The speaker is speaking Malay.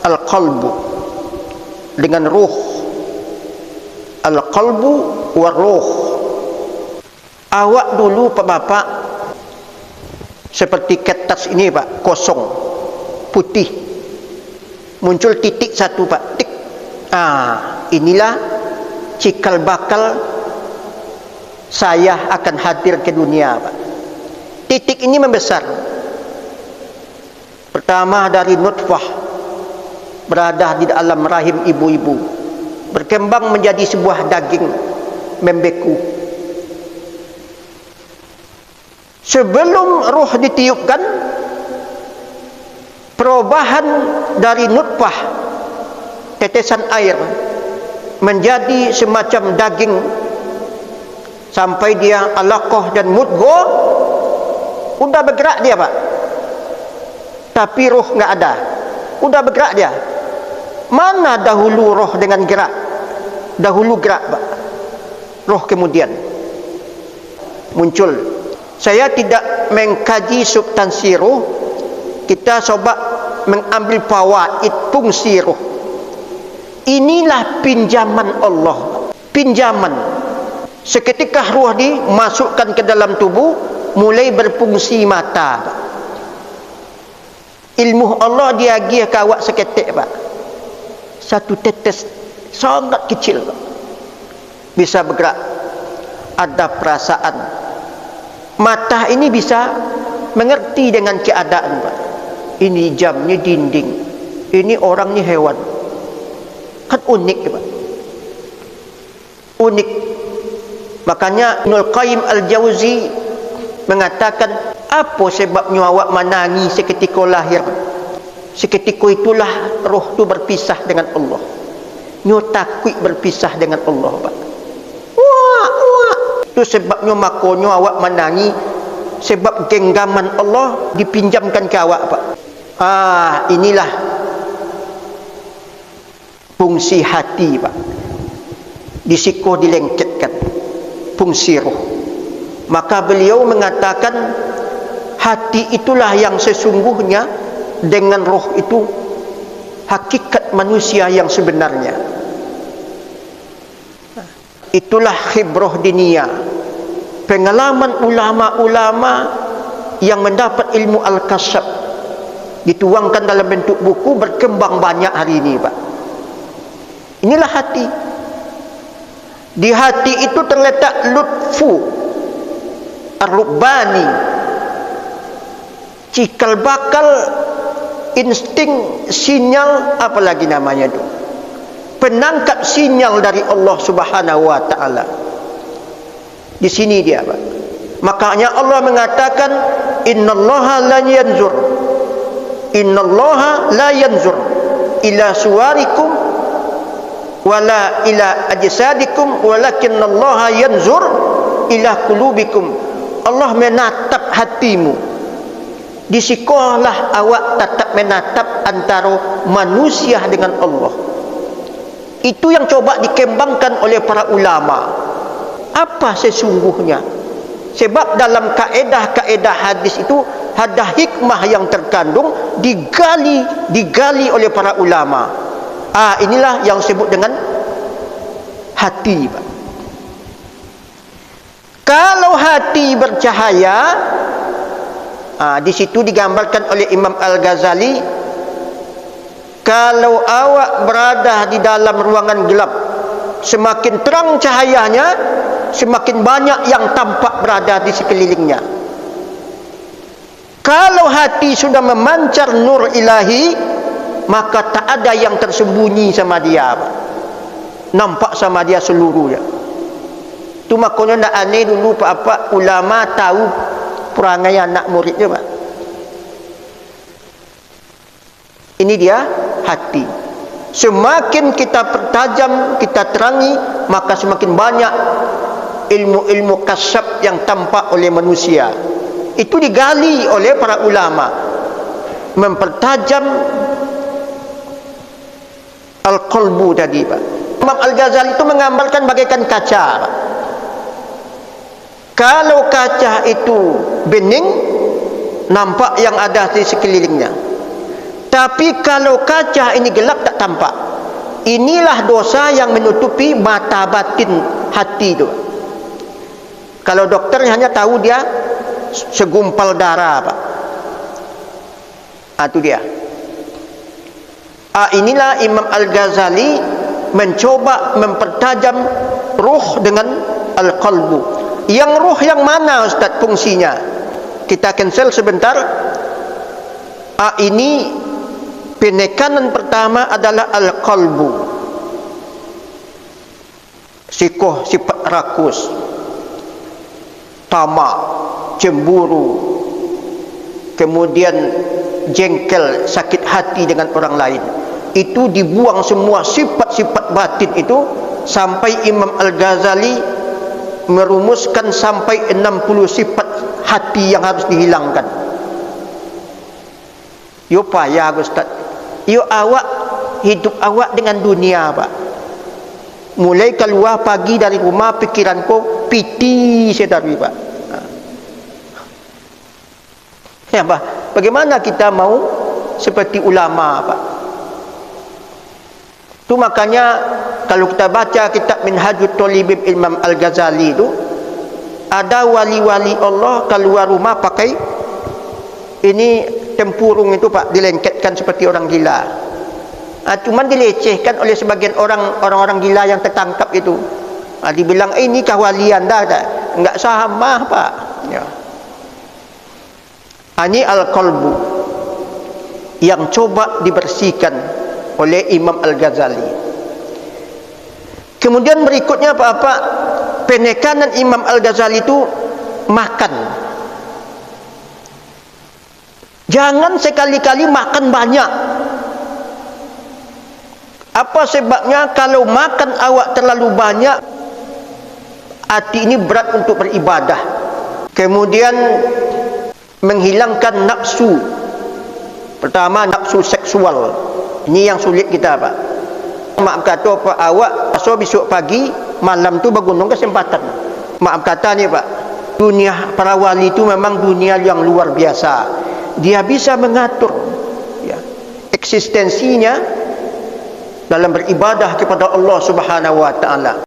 al-qalbu dengan ruh. Al-qalbu wa ruh. Awak dulu Pak Bapak seperti kertas ini Pak, kosong, putih, muncul titik satu Pak, tik. Inilah cikal bakal saya akan hadir ke dunia Pak. Titik ini membesar. Pertama dari nutfah, berada di dalam rahim ibu-ibu, berkembang menjadi sebuah daging, membeku. Sebelum roh ditiupkan, perubahan dari nutfah, tetesan air, menjadi semacam daging, sampai dia alaqah dan mudghah. Udah bergerak dia Pak, tapi roh nggak ada. Udah bergerak dia. Mana dahulu roh dengan gerak? Dahulu gerak Pak, roh kemudian muncul. Saya tidak mengkaji substansi roh, kita coba mengambil fawaid fungsi roh. Inilah pinjaman Allah, pinjaman. Seketika roh dimasukkan ke dalam tubuh, mulai berfungsi mata Pak. Ilmu Allah dia agih ke awak seketik Pak, satu tetes sangat kecil Pak, bisa bergerak, ada perasaan. Mata ini bisa mengerti dengan keadaan Pak. Ini jam, ini dinding, ini orang, ini hewan. Kan unik Pak, unik. Makanya Ibnul Qayyim Al-Jauzi mengatakan, apa sebabnya awak menangi seketika lahir? Seketika itulah roh tu berpisah dengan Allah. Nyo takut berpisah dengan Allah Pak. Itu sebabnya makanya awak menangi, sebab genggaman Allah dipinjamkan ke awak Pak. Inilah fungsi hati Pak. Disikoh dilengketkan fungsi roh. Maka beliau mengatakan, hati itulah yang sesungguhnya, dengan roh itu hakikat manusia yang sebenarnya. Itulah khibrah diniyah, pengalaman ulama-ulama yang mendapat ilmu al-kasyaf, dituangkan dalam bentuk buku, berkembang banyak hari ini Pak. Inilah hati. Di hati itu terletak lutfu ar-rubbani, cikal bakal, insting, sinyal, apa lagi namanya itu, penangkap sinyal dari Allah Subhanahu wa taala. Di sini dia Pak. Makanya Allah mengatakan, innallaha la yanzur, innallaha la yanzur ila suwarikum wala ila ajsadikum walakinallaha yanzur ila qulubikum. Allah menatap hatimu. Disikolah awak tetap menatap antara manusia dengan Allah. Itu yang coba dikembangkan oleh para ulama. Apa sesungguhnya? Sebab dalam kaedah-kaedah hadis itu ada hikmah yang terkandung, digali oleh para ulama. Inilah yang disebut dengan hati Pak. Kalau hati bercahaya, di situ digambarkan oleh Imam Al-Ghazali, kalau awak berada di dalam ruangan gelap, semakin terang cahayanya, semakin banyak yang tampak berada di sekelilingnya. Kalau hati sudah memancar nur ilahi, maka tak ada yang tersembunyi sama dia Pak. Nampak sama dia seluruhnya. Itu makanya tak aneh dulu Pak ulama tahu perangai anak muridnya Pak. Ini dia hati. Semakin kita pertajam, kita terangi, maka semakin banyak ilmu-ilmu kasyaf yang tampak oleh manusia. Itu digali oleh para ulama, mempertajam al-qalbu tadi Pak. Imam Al-Ghazali itu menggambarkan bagaikan kaca Pak. Kalau kaca itu bening, nampak yang ada di sekelilingnya. Tapi kalau kaca ini gelap tak tampak, inilah dosa yang menutupi mata batin hati itu. Kalau dokter hanya tahu dia segumpal darah, Pak. Itu dia. Inilah Imam Al-Ghazali mencoba mempertajam ruh dengan al-qalbu. Yang ruh yang mana, Ustaz, fungsinya? Kita cancel sebentar. Ini penekanan pertama adalah al-qalbu. Sifat rakus, tamak, cemburu, kemudian jengkel, sakit hati dengan orang lain. Itu dibuang semua sifat-sifat batin itu, sampai Imam Al-Ghazali merumuskan sampai 60 sifat hati yang harus dihilangkan. Yo payah, Ustaz. Yo awak hidup awak dengan dunia, Pak. Mulai keluar pagi dari rumah, pikiranku piti sedari, Pak. Ya, Pak. Bagaimana kita mau seperti ulama, Pak? Itu makanya kalau kita baca kitab Minhajut Thalibin Imam Al-Ghazali itu, ada wali-wali Allah keluar rumah pakai ini tempurung itu, Pak, dilengketkan seperti orang gila. Cuman dilecehkan oleh sebagian orang-orang gila yang tertangkap itu. Dibilang ini kawalian dah, enggak sama, Pak. Ya. Ini al-qalbu yang coba dibersihkan oleh Imam Al-Ghazali. Kemudian berikutnya apa? Penekanan Imam Al-Ghazali itu makan. Jangan sekali-kali makan banyak. Apa sebabnya? Kalau makan awak terlalu banyak, hati ini berat untuk beribadah. Kemudian menghilangkan nafsu. Pertama, nafsu seksual. Ini yang sulit kita, Pak. Maaf kata, Pak, awak so besok pagi, malam tu bergunung kesempatan. Maaf kata ni, Pak, dunia para wali itu memang dunia yang luar biasa. Dia bisa mengatur, ya, eksistensinya dalam beribadah kepada Allah Subhanahu wa taala.